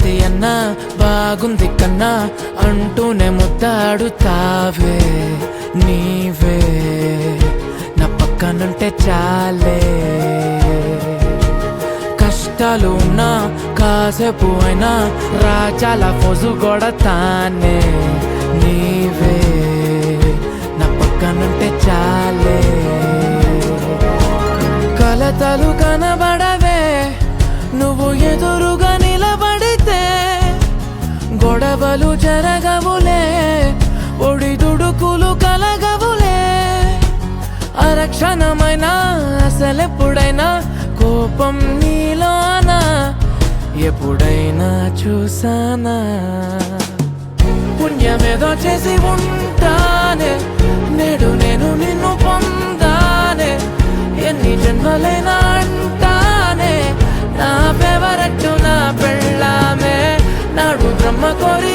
బాగుంది అన్నా బాగుంది కన్నా అంటూనే ముద్దాడుతావే నీవే నా పక్కనుంటే చాలే. కష్టాలు ఉన్నా కాసేపు అయినా రాజాల ఫోజు కొడతానే నీవే నా పక్కనుంటే చాలే. కలతలు కనబడవే నువ్వు ఎదురుగా నిలబడితే, గొడవలు జరగవులే ఒడిదుడుకులు కలగవులే. అరక్షణమైనా అసలెప్పుడైనా కోపం నీలోనా ఎప్పుడైనా చూసానా? పుణ్యమేదో చేసి ఉంటానే నేడు నేను నిన్ను పొందానే. ఎన్ని జన్మలైనా అంటానే నా ఫేవరెట్ నా పెళ్ళామే. నాడు బ్రహ్మ కోరి